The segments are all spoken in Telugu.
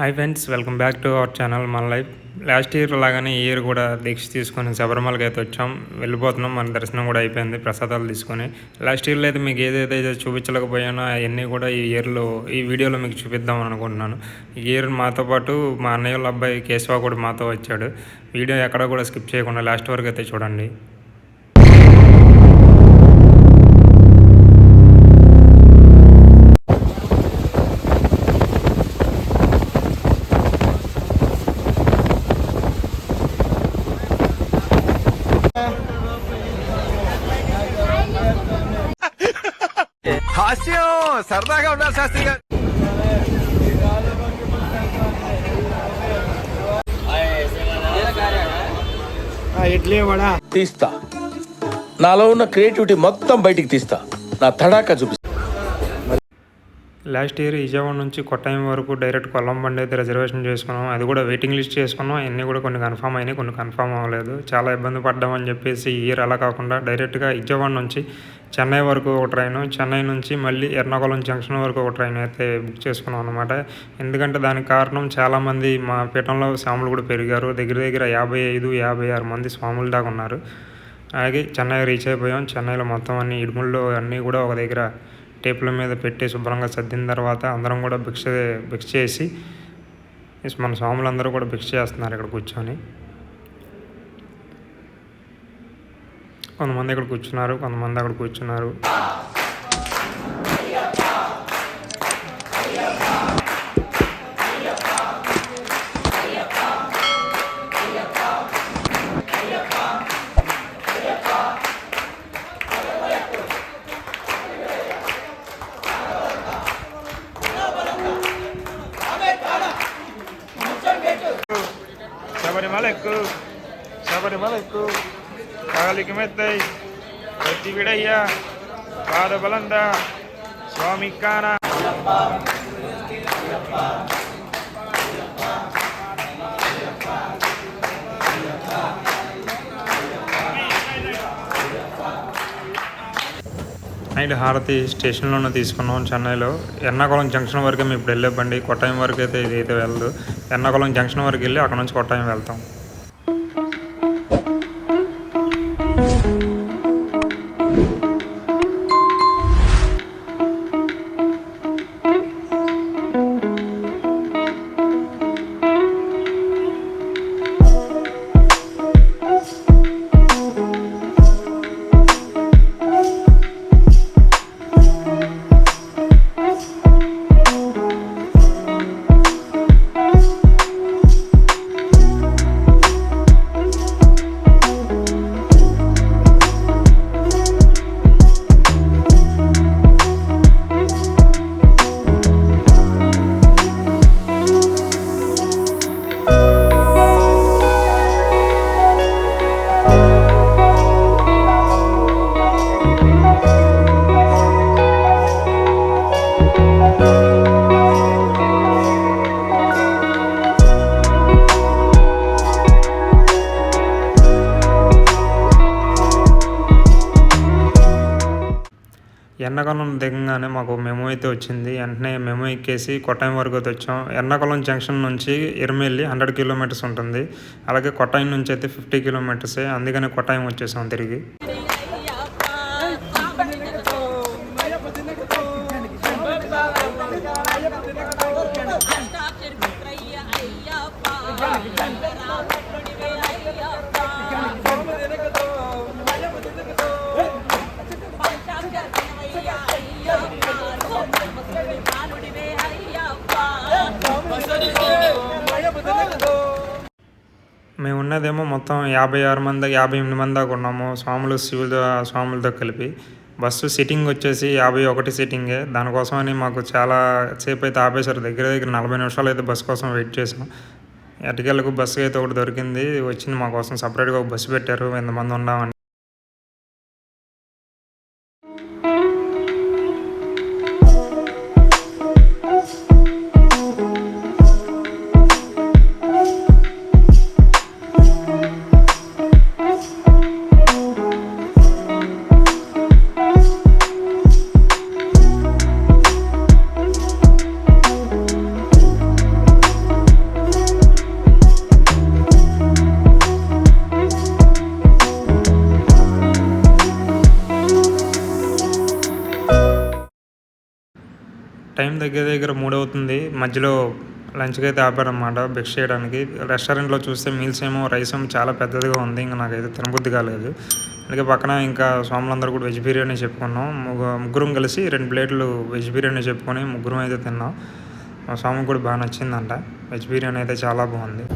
Hi friends, welcome back to our channel మన లైఫ్. లాస్ట్ ఇయర్ లాగానే ఈ ఇయర్ కూడా దీక్ష తీసుకొని శబరిమలకి అయితే వచ్చాం. వెళ్ళిపోతున్నాం. మన దర్శనం కూడా అయిపోయింది ప్రసాదాలు తీసుకొని. లాస్ట్ ఇయర్లో అయితే మీకు ఏదైతే చూపించలేకపోయానో అవన్నీ కూడా ఈ ఇయర్లో ఈ వీడియోలో మీకు చూపిద్దాం అనుకుంటున్నాను. ఈ ఇయర్ మాతో పాటు మా అన్నయ్య వాళ్ళ అబ్బాయి కేశవ కూడా మాతో వచ్చాడు. వీడియో ఎక్కడ కూడా స్కిప్ చేయకుండా లాస్ట్ వరకు అయితే చూడండి. హాస్యం సరదాగా ఉండాలి శాస్త్రి గారు. ఇడ్లీ వడ తీస్తా, నాలో ఉన్న క్రియేటివిటీ మొత్తం బయటికి తీస్తా, నా తడాకా చూపిస్తా. లాస్ట్ ఇయర్ విజయవాడ నుంచి కొట్టాయం వరకు డైరెక్ట్ కొల్లం బండి అయితే రిజర్వేషన్ చేసుకున్నాం. అది కూడా వెయిటింగ్ లిస్ట్ చేసుకున్నాం. అన్నీ కూడా కొన్ని కన్ఫామ్ అయినాయి, కొన్ని కన్ఫామ్ అవ్వలేదు. చాలా ఇబ్బంది పడ్డామని చెప్పేసి ఈ ఇయర్ అలా కాకుండా డైరెక్ట్గా విజయవాడ నుంచి చెన్నై వరకు ఒక ట్రైన్, చెన్నై నుంచి మళ్ళీ ఎర్నాకుళం జంక్షన్ వరకు ఒక ట్రైన్ అయితే బుక్ చేసుకున్నాం అనమాట. ఎందుకంటే దానికి కారణం చాలామంది మా పీఠంలో స్వాములు కూడా పెరిగారు. దగ్గర దగ్గర 55-56 మంది స్వాములు దాకా ఉన్నారు. అలాగే చెన్నై రీచ్ అయిపోయాం. చెన్నైలో మొత్తం అన్ని ఇడుముళ్ళు అన్నీ కూడా ఒక దగ్గర టేపుల మీద పెట్టి శుభ్రంగా సర్దిన తర్వాత అందరం కూడా భిక్ష చేసి మన స్వాములందరూ కూడా భిక్ష చేస్తున్నారు ఇక్కడ కూర్చొని. కొంతమంది ఇక్కడ కూర్చున్నారు, కొంతమంది అక్కడ కూర్చున్నారు. శబరిమల ఎక్కు కాలికి మెత్తై ఎత్తి విడయ్యా పాద బలంద స్వామి కాన. నైట్ హారతి స్టేషన్లోనే తీసుకున్నాం చెన్నైలో. ఎర్నాకుళం జంక్షన్ వరకే మేము ఇప్పుడు వెళ్ళే బండి. కొట్టాయం వరకు అయితే ఇది అయితే వెళ్ళదు. ఎర్నాకుళం జంక్షన్ వరకు వెళ్ళి అక్కడ నుంచి కొట్టాయం వెళ్తాం. ఎర్నాకుళం దిగంగానే మాకు మెమో అయితే వచ్చింది. వెంటనే మెమో ఎక్కేసి కొట్టాయం వరకు అయితే వచ్చాం. ఎర్నాకుళం జంక్షన్ నుంచి ఎర్మెల్లి 100 కిలోమీటర్స్ ఉంటుంది. అలాగే కొట్టాయం నుంచి అయితే 50 కిలోమీటర్సే. అందుకనే కొట్టాయం వచ్చేసాం తిరిగి. మేము ఉన్నదేమో మొత్తం 58 మంది దాకా ఉన్నాము. స్వాములతో కలిపి. బస్సు సిట్టింగ్ వచ్చేసి 51 సిట్టింగే. దానికోసమని మాకు చాలా సేపు అయితే ఆపేశారు. దగ్గర 40 నిమిషాలు అయితే బస్సు కోసం వెయిట్ చేసాం. ఎటకెళ్ళకు బస్సు అయితే ఒకటి దొరికింది, వచ్చింది మా కోసం. సపరేట్గా ఒక బస్సు పెట్టారు ఎంతమంది ఉన్నామని. టైం దగ్గర దగ్గర 3 అవుతుంది. మధ్యలో లంచ్కి అయితే ఆపారనమాట భిక్ష చేయడానికి. రెస్టారెంట్లో చూస్తే మీల్స్ ఏమో రైస్ ఏమో చాలా పెద్దదిగా ఉంది. ఇంకా నాకైతే తినబుద్ధి కాలేదు. అందుకే పక్కన ఇంకా సోములందరూ కూడా వెజ్ బిర్యానీ చెప్పుకున్నాం. ముగ్గురం కలిసి 2 ప్లేట్లు వెజ్ బిర్యానీ చెప్పుకొని ముగ్గురం అయితే తిన్నాం. మా స్వామికి కూడా బాగా నచ్చిందంట. వెజ్ బిర్యానీ అయితే చాలా బాగుంది.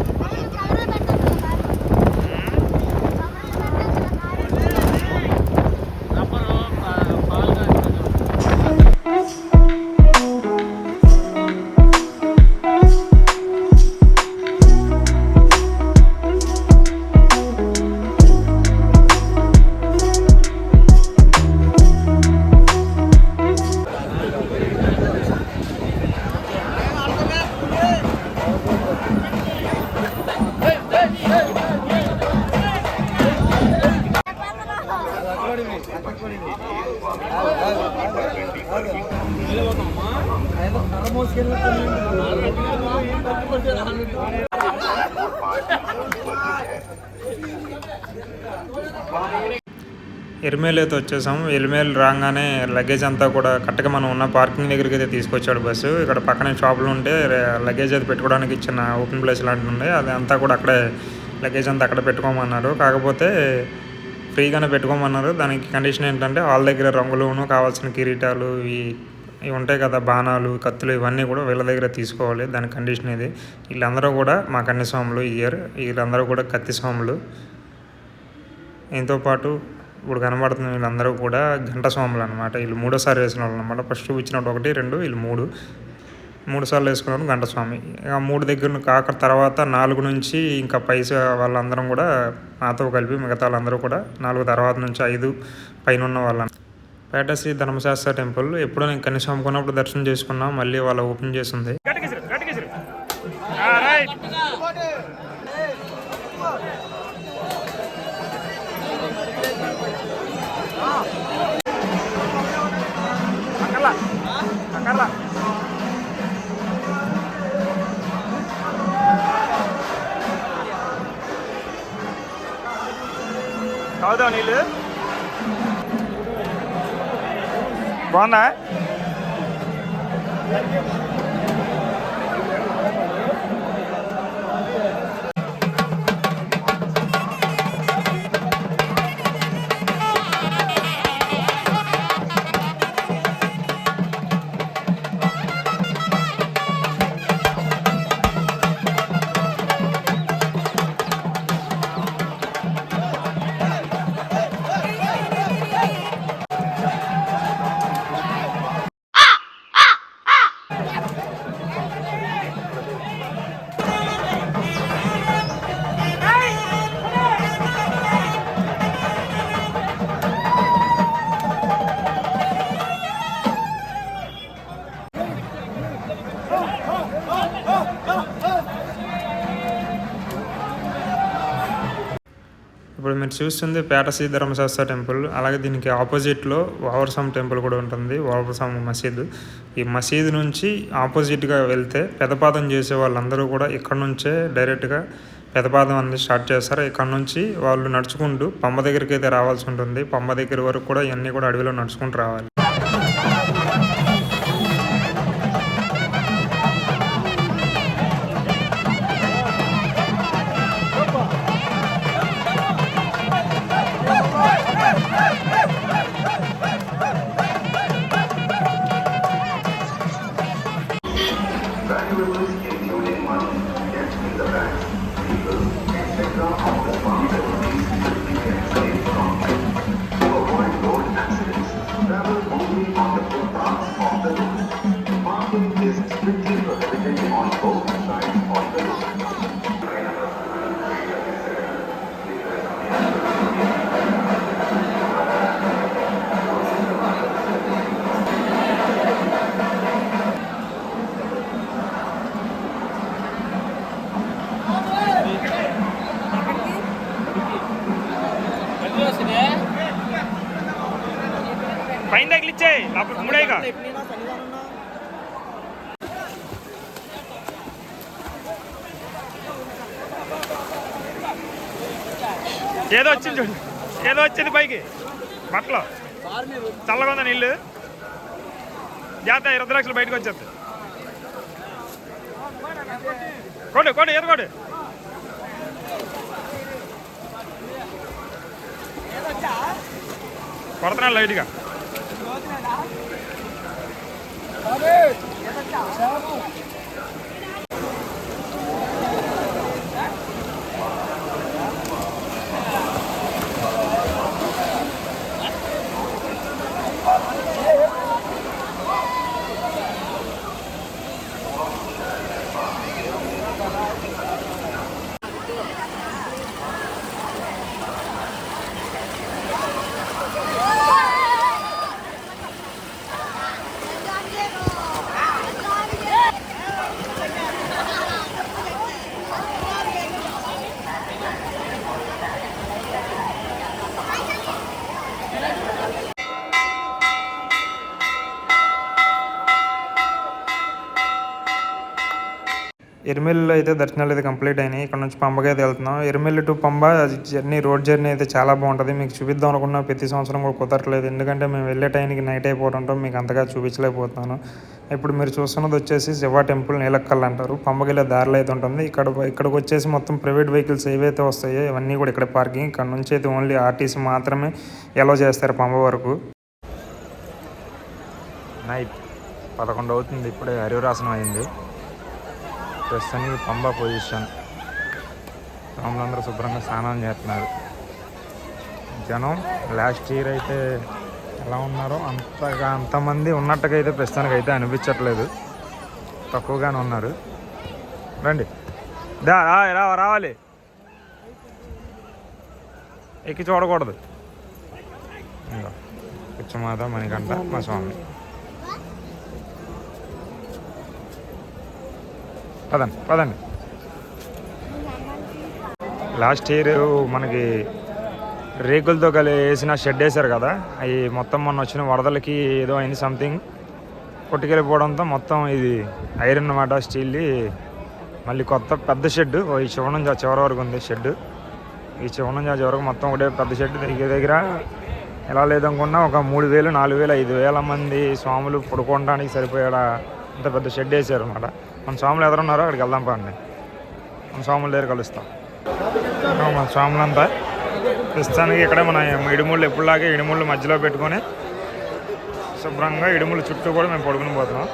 ఎరిమేలు అయితే వచ్చేసాం. ఎరిమేలు రాగానే లగేజ్ అంతా కూడా కరెక్ట్గా మనం ఉన్న పార్కింగ్ దగ్గరికి అయితే తీసుకొచ్చాడు బస్సు. ఇక్కడ పక్కనే షాపులు ఉంటే లగేజ్ అయితే పెట్టుకోవడానికి ఇచ్చిన ఓపెన్ ప్లేస్ లాంటివి ఉన్నాయి. అది అంతా కూడా అక్కడే లగేజ్ అంతా అక్కడ పెట్టుకోమన్నారు. కాకపోతే ఫ్రీగానే పెట్టుకోమన్నారు. దానికి కండిషన్ ఏంటంటే వాళ్ళ దగ్గర రంగులును కావాల్సిన కిరీటాలు ఇవి ఉంటాయి కదా, బాణాలు, కత్తులు, ఇవన్నీ కూడా వీళ్ళ దగ్గర తీసుకోవాలి. దాని కండిషన్ ఇది. వీళ్ళందరూ కూడా మా కన్య స్వాములు. వీళ్ళందరూ కూడా కత్తి స్వాములు. దీంతో పాటు ఇప్పుడు కనబడుతున్న వీళ్ళందరూ కూడా గంట స్వాములు అనమాట. వీళ్ళు 3సారి వేసిన వాళ్ళు అనమాట. ఫస్ట్ ఇచ్చినట్టు 1, 2 వీళ్ళు 3 సార్లు వేసుకున్నారు గంట స్వామి. 3 దగ్గర కాక తర్వాత 4 నుంచి ఇంకా పైసా వాళ్ళందరం కూడా నాతో కలిపి మిగతా వాళ్ళందరూ కూడా 4 తర్వాత నుంచి 5 పైన ఉన్న వాళ్ళ పేట శ్రీ ధర్మశాస్త్ర టెంపుల్. ఎప్పుడో నేను కనీసం అమ్ముకున్నప్పుడు దర్శనం చేసుకున్నాం. మళ్ళీ వాళ్ళ ఓపెన్ చేసింది. తాగుదాం నీళ్ళు. బాగుందా? ఇప్పుడు మీరు చూస్తుంది పేట శ్రీ ధర్మశాస్త్ర టెంపుల్. అలాగే దీనికి ఆపోజిట్లో వావరస్వామి టెంపుల్ కూడా ఉంటుంది, వావరస్వామి మసీదు. ఈ మసీదు నుంచి ఆపోజిట్గా వెళ్తే పెదపాదం చేసే వాళ్ళందరూ కూడా ఇక్కడ నుంచే డైరెక్ట్గా పెదపాదం అనేది స్టార్ట్ చేస్తారు. ఇక్కడ నుంచి వాళ్ళు నడుచుకుంటూ పంబ దగ్గరికి అయితే రావాల్సి ఉంటుంది. పంబ దగ్గర వరకు కూడా ఇవన్నీ కూడా అడవిలో నడుచుకుంటూ రావాలి. పైన తగిలిచ్చే అప్పుడు మూడేగా. ఏదో వచ్చింది చూడు, ఏదో వచ్చింది పైకి బట్టలో. చల్లగా ఉందా నీళ్ళు? జాత 20 లక్షలు బయటకు వచ్చేది కొడు కొడు ఏది కొడు కొడుతున్నాను లైట్గా ఎరిమెల్లిలో అయితే దర్శనాలు అయితే కంప్లీట్ అయినాయి. ఇక్కడ నుంచి పంబకి అయితే వెళ్తున్నాం. Erumeli to Pamba journey road journey అయితే చాలా బాగుంటుంది. మీకు చూపిద్దాం అనుకున్న ప్రతి సంవత్సరం కూడా కుదరట్లేదు, ఎందుకంటే మేము వెళ్ళే టైంకి నైట్ అయిపోవడంతో మీకు అంతగా చూపించలేకపోతున్నాను. ఇప్పుడు మీరు చూస్తున్నది వచ్చేసి శివ టెంపుల్ నీలక్కల్ అంటారు. పంబగిలే దారిలో అయితే ఉంటుంది. ఇక్కడికి వచ్చేసి మొత్తం ప్రైవేట్ వెహికల్స్ ఏవైతే వస్తాయో ఇవన్నీ కూడా ఇక్కడ పార్కింగ్. ఇక్కడ నుంచి అయితే ఓన్లీ ఆర్టీసీ మాత్రమే ఎలో చేస్తారు పంబ వరకు. నైట్ 11 అవుతుంది. ఇప్పుడే హరివరాసనం అయింది. ప్రస్తుతానికి పంబ పొజిషన్. స్వాములందరూ శుభ్రంగా స్నానం చేస్తున్నారు. జనం లాస్ట్ ఇయర్ అయితే ఎలా ఉన్నారో అంతమంది ఉన్నట్టుగా అయితే ప్రస్తుతానికి అయితే అనిపించట్లేదు, తక్కువగానే ఉన్నారు. రండి రావాలి, ఎక్కి చూడకూడదు. ఇంకా పిచ్చమాత మణికంఠ మా స్వామి. పదండి. లాస్ట్ ఇయర్ మనకి రేకులతో వేసిన షెడ్ వేశారు కదా, అవి మొత్తం మొన్న వచ్చిన వరదలకి ఏదో అయింది, సంథింగ్ కొట్టుకెళ్ళిపోవడంతో మొత్తం ఇది ఐరన్ అన్నమాట, స్టీల్ది. మళ్ళీ కొత్త పెద్ద షెడ్ ఈ చివరి నుంచి ఆ చివరి వరకు ఉంది షెడ్. ఈ చివరి నుంచి ఆ చివరకు మొత్తం ఒకటే పెద్ద షెడ్. దగ్గర ఎలా లేదనుకున్నా ఒక 3,000, 4,000, 5,000 మంది స్వాములు పడుకోవడానికి సరిపోయాడా అంత పెద్ద షెడ్ వేసారు అన్నమాట. మన స్వాములు ఎదురున్నారో అక్కడికి వెళ్దాం పండి. మన స్వాముల దగ్గర కలుస్తాం. మన స్వాములంతా ప్రస్తుతానికి ఇక్కడే మన ఇడుముళ్ళు ఎప్పుడులాగే ఇడుముళ్ళు మధ్యలో పెట్టుకొని శుభ్రంగా ఇడుముళ్ళు చుట్టూ కూడా మేము పడుకుని పోతున్నాం.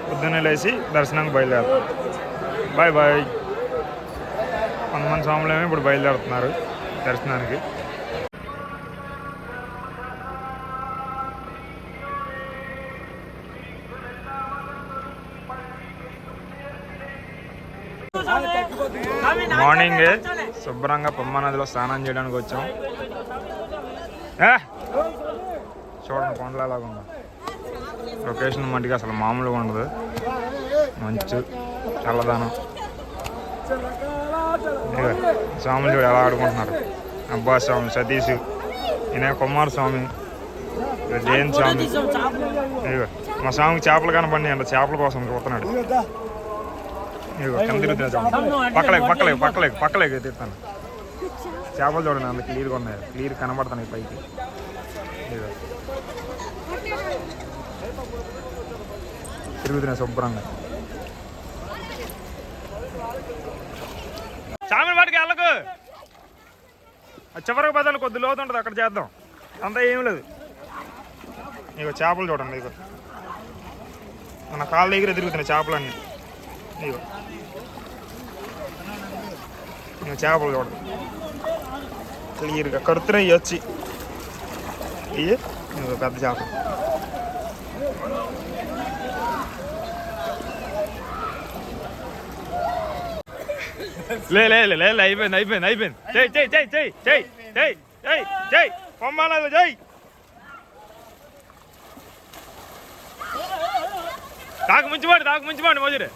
పొద్దున్నే లేచి దర్శనానికి బయలుదేరుతాం. బాయ్. కొంతమంది స్వాములు ఏమో ఇప్పుడు బయలుదేరుతున్నారు దర్శనానికి. మార్నింగ్ శుభ్రంగా పంబ నదిలో స్నానం చేయడానికి వచ్చాం. చూడండి కొండలు ఎలాగా ఉందో. లొకేషన్ మట్టికి అసలు మామూలుగా ఉండదు. మంచు, చల్లదనం. స్వాములు చూడు ఎలా ఆడుకుంటున్నారు. అబ్బా స్వామి, సతీష్, ఈయన కుమారస్వామి, జైన్ స్వామి. మా స్వామికి చేపలు కనపడి అంట, చేపల కోసం చూస్తున్నాడు. కింద తిరుగుతున్నా, పక్కలేక తిరుగుతాను. చేపలు చూడండి అంత క్లియర్గా ఉన్నాయి, క్లియర్ కనబడుతున్నాయి పైకి. తిరుగుతున్నాయి శుభ్రంగా. చామల వాటికి వెళ్ళకు, చివరికి బదులు కొద్ది లోతు ఉంటుంది, అక్కడ చేద్దాం. అంతా ఏం లేదు. ఇగో చేపలు చూడండి, ఇగో మన కాళ్ళ దగ్గర తిరుగుతున్నాయి చేపలన్నీ. ఇగో చేపలు చూడండి క్లియర్గా కడుతున్నాయి వచ్చి. ఇవి పెద్ద చేపలు. లే అయిపోయింది. చెయ్ పొమ్మానాలు చెయ్. తాకు ముంచిపోండి మోజురే.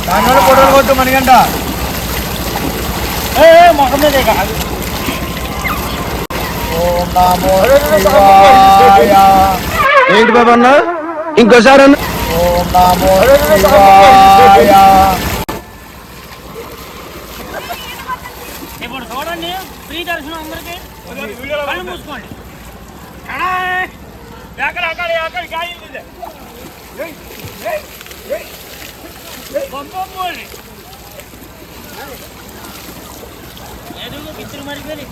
దాంట్లో ఫోటోలు కొట్టు మణిగంట. ఏంటి బాబా అన్న ఇంకోసారి అన్న ఇప్పుడు చూడండి ఫ్రీ దర్శనం అందరికి కళ్ళు మూసుకోండి పంపండి ఎదుగు పిచ్చులు మరిపోయి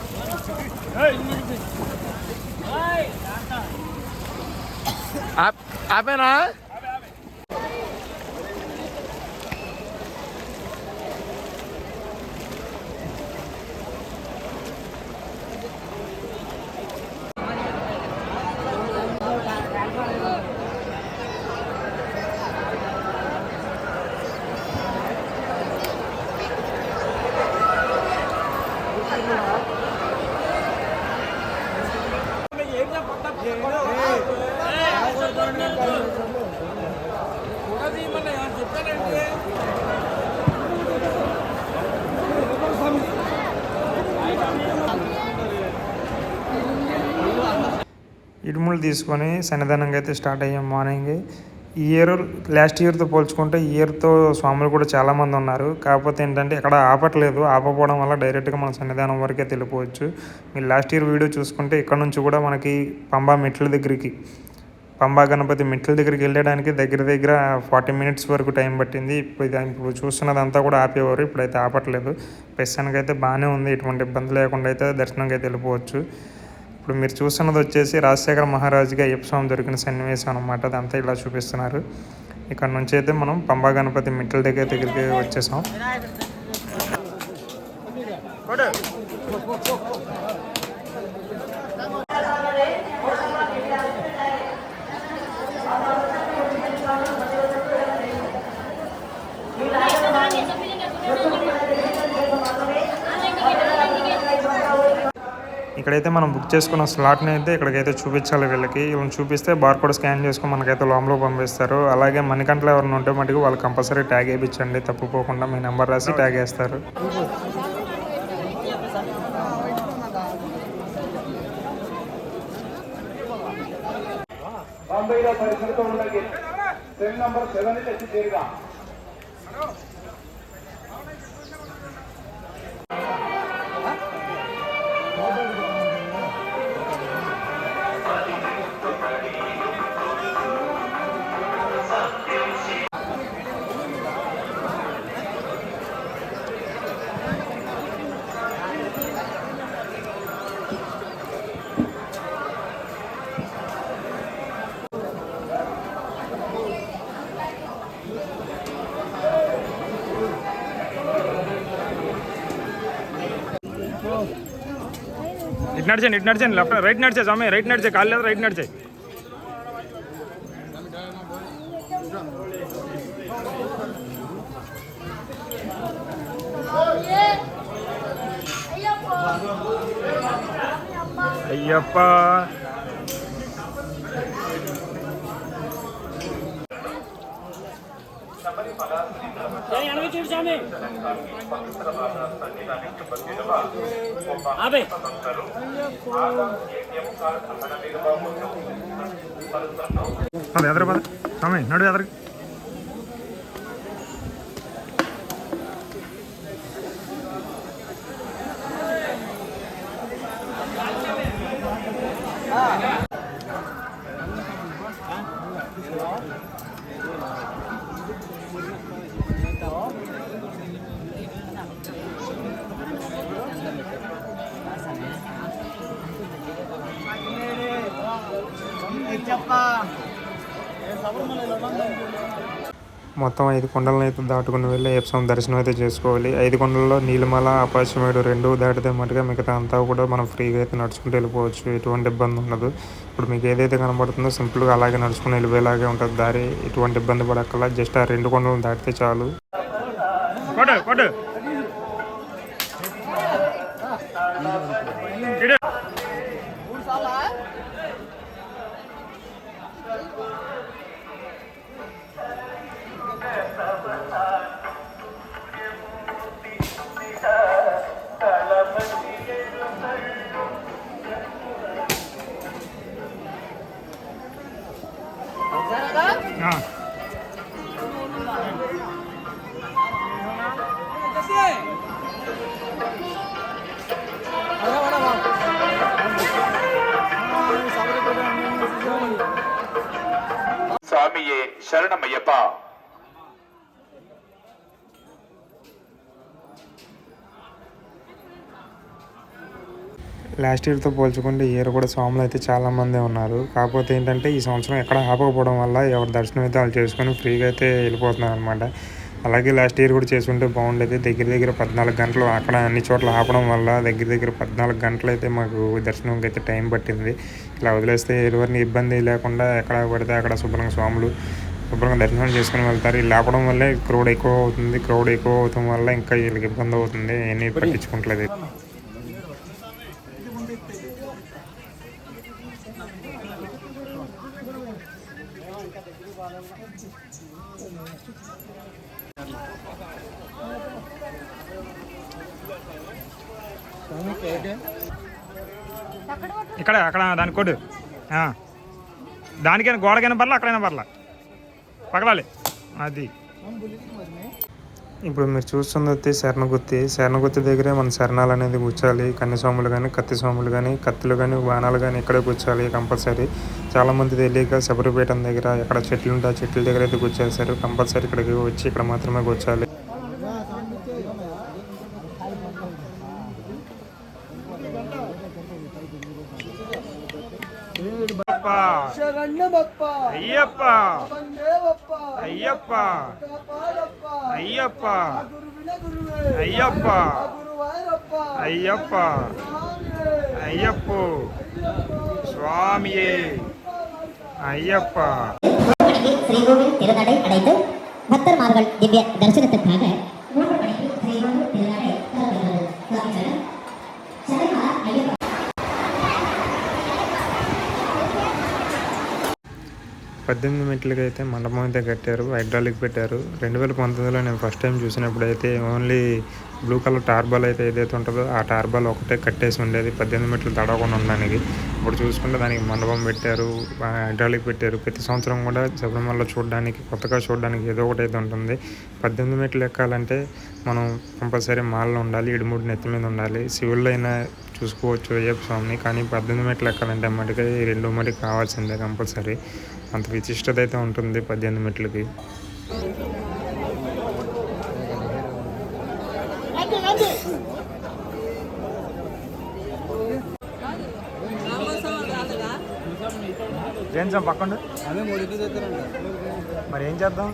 ఆపేనా ఇడుములు తీసుకొని సన్నిధానంగా అయితే స్టార్ట్ అయ్యాం మార్నింగ్. ఈ ఇయర్ లాస్ట్ ఇయర్తో పోల్చుకుంటే ఈ ఇయర్తో స్వాములు కూడా చాలామంది ఉన్నారు. కాకపోతే ఏంటంటే ఎక్కడ ఆపట్లేదు. ఆపకపోవడం వల్ల డైరెక్ట్గా మన సన్నిధానం వరకే వెళ్ళిపోవచ్చు. మీరు లాస్ట్ ఇయర్ వీడియో చూసుకుంటే ఇక్కడ నుంచి కూడా మనకి పంబా మెట్ల దగ్గరికి, పంబా గణపతి మెట్ల దగ్గరికి వెళ్ళడానికి దగ్గర దగ్గర 40 minutes వరకు టైం పట్టింది. ఇప్పుడు చూస్తున్నదంతా కూడా ఆపేవారు, ఇప్పుడైతే ఆపట్లేదు. ప్రస్తుతానికి అయితే బాగానే ఉంది, ఎటువంటి ఇబ్బంది లేకుండా అయితే దర్శనంకి అయితే వెళ్ళిపోవచ్చు. ఇప్పుడు మీరు చూస్తున్నది వచ్చేసి రాజశేఖర మహారాజుకి అయ్యప్ప స్వామి దొరికిన సన్నివేశం అనమాట. అదంతా ఇలా చూపిస్తున్నారు. ఇక్కడ నుంచి అయితే మనం పంబా గణపతి మెట్ల దగ్గరికి వచ్చేసాం. ఇక్కడైతే మనం బుక్ చేసుకున్న స్లాట్ని అయితే ఇక్కడికైతే చూపించాలి. వీళ్ళని చూపిస్తే బార్కోడ్ స్కాన్ చేసుకుని మనకైతే లోపల పంపిస్తారు. అలాగే మణికంఠలో ఎవరైనా ఉంటే మటుకు వాళ్ళు కంపల్సరీ ట్యాగ్ వేయించండి, తప్పుకోకుండా మీ నెంబర్ రాసి ట్యాగ్ వేస్తారు. ఇటు నడిచండి లెఫ్ట్ రైట్ నడిచే స్వామి, రైట్ నడిచే కాలు లేదు, రైట్ నడిచే. అయ్యప్ప చూడు స్వామి అబే ఎదరు పద స్వామి, నడు ఎదరికి. మొత్తం 5 కొండలను అయితే దాటుకుని వెళ్ళి అయ్యప్ప స్వామి దర్శనం అయితే చేసుకోవాలి. 5 కొండల్లో నీలిమల, అపాచమేడు 2 దాటితే మటుగా మిగతా అంతా కూడా మనం ఫ్రీగా అయితే నడుచుకుంటూ వెళ్ళిపోవచ్చు. ఎటువంటి ఇబ్బంది ఉండదు. ఇప్పుడు మీకు ఏదైతే కనబడుతుందో సింపుల్గా అలాగే నడుచుకుని వెళ్ళిపోయేలాగే ఉంటుంది దారి. ఎటువంటి ఇబ్బంది పడక్కల, జస్ట్ ఆ 2 కొండలను దాటితే చాలు. స్వామియే శరణమయ్యప్ప. లాస్ట్ ఇయర్తో పోల్చుకుంటే ఈ ఇయర్ కూడా స్వాములు అయితే చాలామందే ఉన్నారు. కాకపోతే ఏంటంటే ఈ సంవత్సరం ఎక్కడ ఆపకపోవడం వల్ల ఎవరి దర్శనం అయితే వాళ్ళు చేసుకొని ఫ్రీగా అయితే వెళ్ళిపోతున్నారు అనమాట. అలాగే లాస్ట్ ఇయర్ కూడా చేసుకుంటే బాగుండేది. దగ్గర 14 గంటలు అక్కడ అన్ని చోట్ల ఆపడం వల్ల దగ్గర 14 గంటలు అయితే మాకు దర్శనంకి అయితే టైం పట్టింది. ఇలా వదిలేస్తే ఎవరిని ఇబ్బంది లేకుండా ఎక్కడ పడితే అక్కడ శుభ్రంగా దర్శనం చేసుకుని వెళ్తారు. ఇలా ఆపడం వల్లే క్రౌడ్ ఎక్కువ అవుతుంది. క్రౌడ్ ఎక్కువ అవడం వల్ల ఇంకా వీళ్ళకి ఇబ్బంది అవుతుంది. ఎన్ని పట్టించుకుంటలేదు. అక్కడ దాని కొడు దానికైనా గోడకైనా పర్లా, అక్కడైనా పర్లా, పగలాలి అది. ఇప్పుడు మీరు చూస్తుంది శరణగుత్తి దగ్గరే మన శరణాలు అనేది కూర్చోాలి. కన్యస్వాములు కానీ కత్తి స్వాములు కానీ కత్తులు కానీ బాణాలు కానీ ఇక్కడే కూర్చోాలి కంపల్సరీ. చాలామంది తెలియక శబరిపీఠం దగ్గర ఎక్కడ చెట్లు ఉంటే ఆ చెట్ల దగ్గర అయితే కూర్చేస్తారు. కంపల్సరీ ఇక్కడికి వచ్చి ఇక్కడ మాత్రమే కూర్చోాలి. అయ్యప్ప అయ్యప్ప అయ్యప్ప అయ్యప్ప అయ్యప్ప అయ్యప్ప స్వామియే அய்யப்பா. ஸ்ரீகோவில் திருநடை அடைத்து பக்தர்மார்கள் திவ்ய தரிசனத்திற்காக மூன்று மணிக்கு ஸ்ரீகோவில் திருநடை திறக்கிறது. சபரிமலை ஐயப்பா 18 మెట్లకి అయితే మండపం అయితే కట్టారు. హైడ్రాలిక్ పెట్టారు. 2019లో నేను ఫస్ట్ టైం చూసినప్పుడు అయితే ఓన్లీ బ్లూ కలర్ టార్బాల్ అయితే ఏదైతే ఉంటుందో ఆ టార్బాల్ ఒకటే కట్టేసి ఉండేది 18 మెట్లు తడవకుండా ఉండడానికి. ఇప్పుడు చూసుకుంటే దానికి మండపం పెట్టారు, హైడ్రాలిక్ పెట్టారు. ప్రతి సంవత్సరం కూడా శబరిమలలో కొత్తగా చూడడానికి ఏదో ఒకటి అయితే ఉంటుంది. 18 మెట్లు ఎక్కాలంటే మనం కంపల్సరీ మాల్లో ఉండాలి, ఇడుముడి నెత్తి మీద ఉండాలి. సివిల్లో అయినా చూసుకోవచ్చు అయ్యప్ప స్వామిని, కానీ 18 మెట్లు ఎక్కాలంటే మటుకి 2 మటుకు కావాల్సిందే కంపల్సరీ. అంత విశిష్టత అయితే ఉంటుంది 18 మెట్లకి. ఏం పక్కండు మరి ఏం చేద్దాం?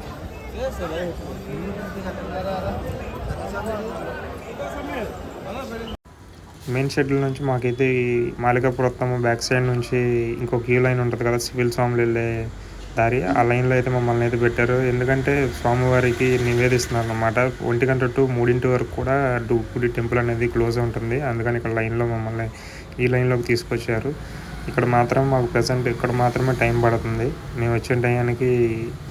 మెయిన్ షెడ్యూల్ నుంచి మాకైతే ఈ మాలికాపురత్తమ్మ బ్యాక్ సైడ్ నుంచి ఇంకో క్యూ లైన్ ఉంటుంది కదా, సివిల్ స్వాములు వెళ్ళే దారి, ఆ లైన్లో అయితే మమ్మల్ని అయితే పెట్టారు. ఎందుకంటే స్వామివారికి నివేదిస్తున్నారు అన్నమాట. 1 గంట టు 3 వరకు కూడా గుడి టెంపుల్ అనేది క్లోజ్ ఉంటుంది. అందుకని ఇక్కడ లైన్లో మమ్మల్ని ఈ లైన్లోకి తీసుకొచ్చారు. ఇక్కడ మాత్రం మాకు ప్రజెంట్ ఇక్కడ మాత్రమే టైం పడుతుంది. మేము వచ్చిన టైంకి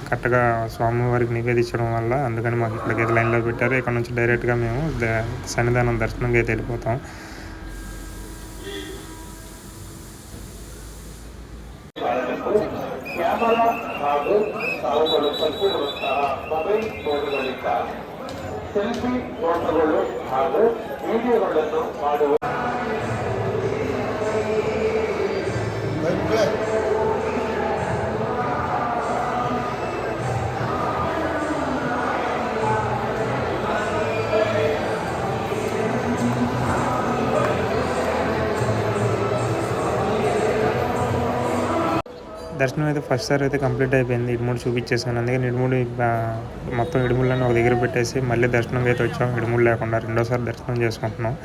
కరెక్ట్గా స్వామివారికి నివేదించడం వల్ల అందుకని మాకు ఇక్కడికి లైన్లో పెట్టారు. ఇక్కడ నుంచి డైరెక్ట్గా మేము సన్నిధానం దర్శనంకి అయితే వెళ్ళిపోతాం. ಸೆಲ್ಫಿ ಫೋಟೋಗಳು ಹಾಗೂ ವಿಡಿಯೋಗಳನ್ನು ಮಾಡುವ దర్శనం అయితే ఫస్ట్ సారి అయితే కంప్లీట్ అయిపోయింది. ఇడుముడు చూపించేసాను. అందుకని మొత్తం ఇడుముళ్ళని ఒక దగ్గర పెట్టేసి మళ్ళీ దర్శనంకి అయితే వచ్చాం. ఇడుముడు లేకుండా రెండోసారి దర్శనం చేసుకుంటున్నాం.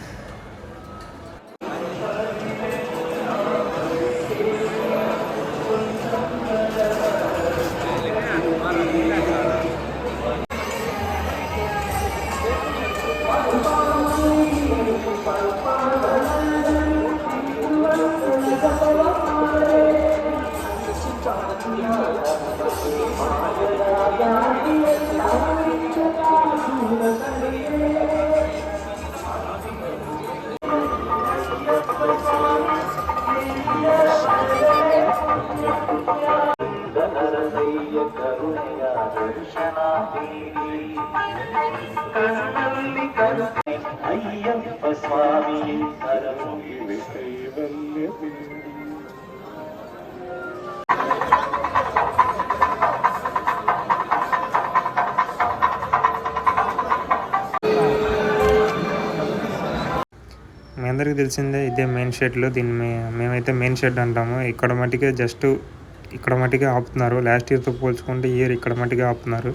అయ్యప్ప స్వామి మీ అందరికీ తెలిసిందే ఇదే మెయిన్ షెడ్లు. దీన్ని మేమైతే మెయిన్ షెడ్ అంటాము. ఇక్కడ మట్టికే ఆపుతున్నారు. లాస్ట్ ఇయర్తో పోల్చుకుంటే ఇయర్ ఇక్కడ మట్టికే ఆపుతున్నారు.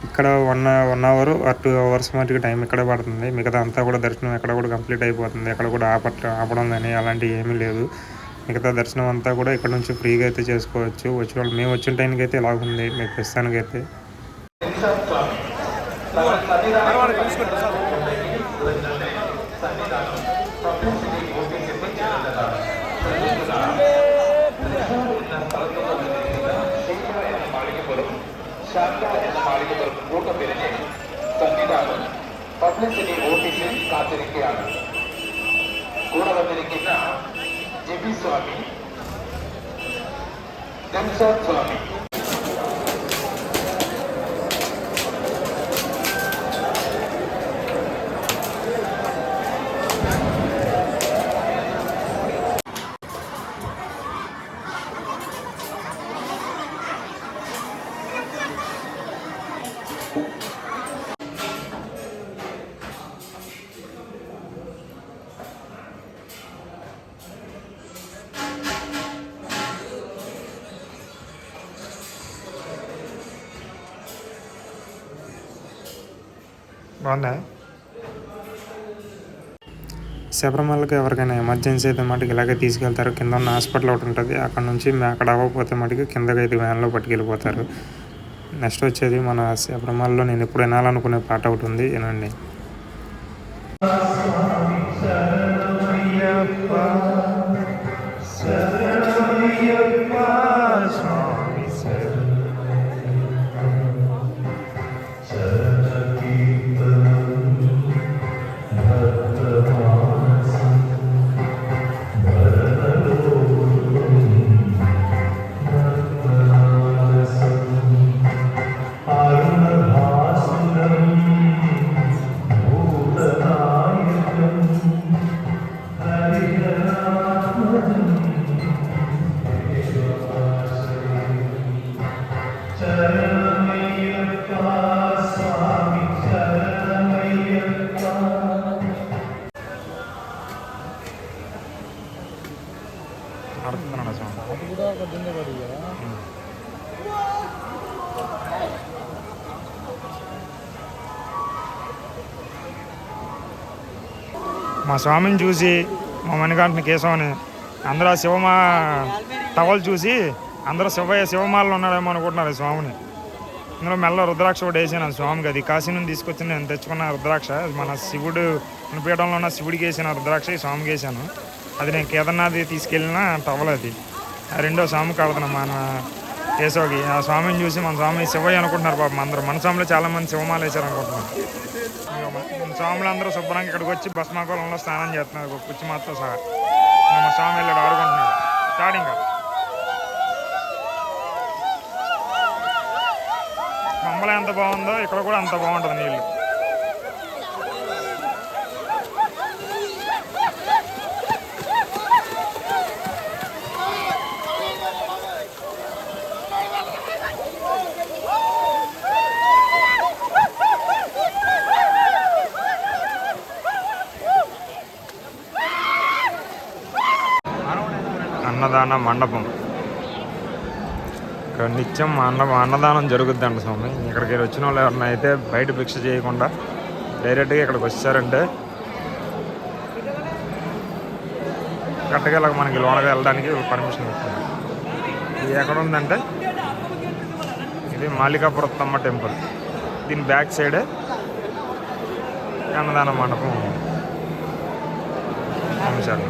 ఇక్కడ 1 అవర్ ఆర్ 2 అవర్స్ మటుకు టైం ఇక్కడే పడుతుంది. మిగతా అంతా కూడా దర్శనం ఎక్కడ కూడా కంప్లీట్ అయిపోతుంది. ఎక్కడ కూడా ఆపడం కానీ అలాంటివి ఏమీ లేదు. మిగతా దర్శనం అంతా కూడా ఇక్కడ నుంచి ఫ్రీగా అయితే చేసుకోవచ్చు. వచ్చిన వాళ్ళు మేము వచ్చిన టైంకి అయితే ఇలాగుంది మీకు ప్రస్తుతానికైతే. ಶಾಖಾ ಎನ್ನ ಮಾಳಿಗೆಪುರಂ ಊಟ ಬೆರೆಗೆ സന്നിധാനം പബ്ലിസിറ്റി ഓഫീസിൽ കാത്തിരിക്കുകയാണ്. കൂടെ വന്നിരിക്കുന്ന ജെബി സ്വാമി, ധൻസാദ് സ്വാമി, బాగుందా? శబరిమలకి ఎవరికైనా ఎమర్జెన్సీ అయితే మటుకు ఇలాగే తీసుకెళ్తారు. కింద ఉన్న హాస్పిటల్ ఒకటి ఉంటుంది. అక్కడ నుంచి అక్కడ అవ్వకపోతే మటుకు కిందకి అయితే వ్యాన్లో పట్టుకెళ్ళిపోతారు. నెక్స్ట్ వచ్చేది మన శబరిమలలో నేను ఎప్పుడు వినాలనుకునే పాట ఒకటి ఉంది, వినండి. మా స్వామిని చూసి మా మణికంఠన కేశవని అందరూ ఆ శివమా టవల్ చూసి అందరూ శివమాలలో ఉన్నాడేమో అనుకుంటున్నారు ఈ స్వామిని. ఇందులో మెల్ల రుద్రాక్ష కూడా వేసాను స్వామికి. అది కాశీ నుండి తీసుకొచ్చి నేను తెచ్చుకున్న రుద్రాక్ష. మన శివుడు పీఠంలో ఉన్న శివుడికి వేసిన రుద్రాక్ష ఈ స్వామికి వేసాను. అది నేను కేదార్నాథ్ తీసుకెళ్ళిన టవల్. అది రెండో స్వామికి కడుతున్నాం మన కేశవకి. ఆ స్వామిని చూసి మన స్వామి శివయ్య అనుకుంటున్నారు పాపం అందరూ. మన స్వామిలో చాలామంది శివమాల వేశారు అనుకుంటున్నారు. స్వాములు అందరూ శుభ్రంగా ఇక్కడికి వచ్చి భస్మాకులంలో స్నానం చేస్తున్నారు కుచ్చి మాత్రం సహా. మా స్వామి వెళ్ళాడు ఆడుకుంటున్నాడు స్టార్టింగ్. మమ్మల్ని ఎంత బాగుందో ఇక్కడ కూడా అంత బాగుంటుంది నీళ్ళు. అన్నదాన మండపం. ఇక్కడ నిత్యం అన్నదానం జరుగుద్దండి స్వామి. ఇక్కడికి వచ్చిన వాళ్ళు ఎవరన్నా అయితే బయట భిక్ష చేయకుండా డైరెక్ట్గా ఇక్కడికి వచ్చారంటే కరెక్ట్గా ఇలా మనకి లోనగా వెళ్ళడానికి పర్మిషన్ ఇస్తుంది. ఇది ఎక్కడ ఉందంటే ఇది మాలికాపురత్తమ్మ టెంపుల్. దీని బ్యాక్ సైడే అన్నదాన మండపం సార్.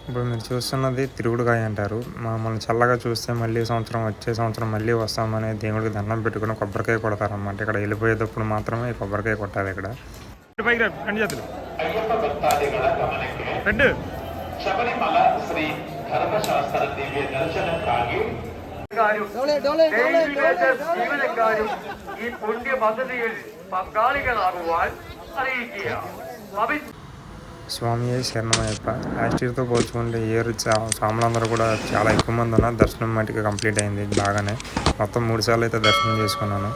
ఇప్పుడు మీరు చూస్తున్నది తిరుగుడుకాయ అంటారు. మమ్మల్ని చల్లగా చూస్తే మళ్ళీ వచ్చే సంవత్సరం మళ్ళీ వస్తామని దేవుడికి దండం పెట్టుకుని కొబ్బరికాయ కొడతారన్నమాట. ఇక్కడ వెళ్ళిపోయేటప్పుడు మాత్రమే ఈ కొబ్బరికాయ కొట్టాలి. ఇక్కడ పైకి రా, రెండు చేతులు ಅಯ್ಯಪ್ಪ ಭಕ್ತಾದಿಗಳ ಗಮನಕ್ಕೆ రెండు ಶಬರಿಮಲ ಶ್ರೀ ಧರ್ಮಶಾಸ್ತ್ರ ದಿವ್ಯ ದರ್ಶನಕ್ಕಾಗಿ ഈ പുണ്യ പദ്ധതിയിൽ പങ്കാളികളാകുവാൻ അറിയിക്കുക. స్వామి శరణమయ్యప్ప. లాస్ట్ ఇయర్తో పోల్చుకుంటే ఈ ఇయర్ స్వాములందరూ కూడా చాలా ఎక్కువ మంది ఉన్నారు. దర్శనం మటుకు కంప్లీట్ అయింది బాగానే. మొత్తం 3 సార్లు అయితే దర్శనం చేసుకున్నాను.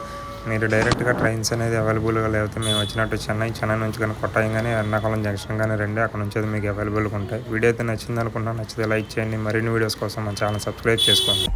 మీరు డైరెక్ట్గా ట్రైన్స్ అనేది అవైలబుల్గా లేకపోతే మేము వచ్చినట్టు చెన్నై నుంచి కానీ కొట్టాయం కానీ ఎర్నాకుళం జంక్షన్ కానీ రెండే అక్కడ నుంచి అయితే మీకు అవైలబుల్గా ఉంటాయి. వీడియో అయితే నచ్చింది అనుకుంటున్నాను. నచ్చితే లైక్ చేయండి. మరిన్ని వీడియోస్ కోసం మన ఛానల్ సబ్స్క్రైబ్ చేసుకోండి.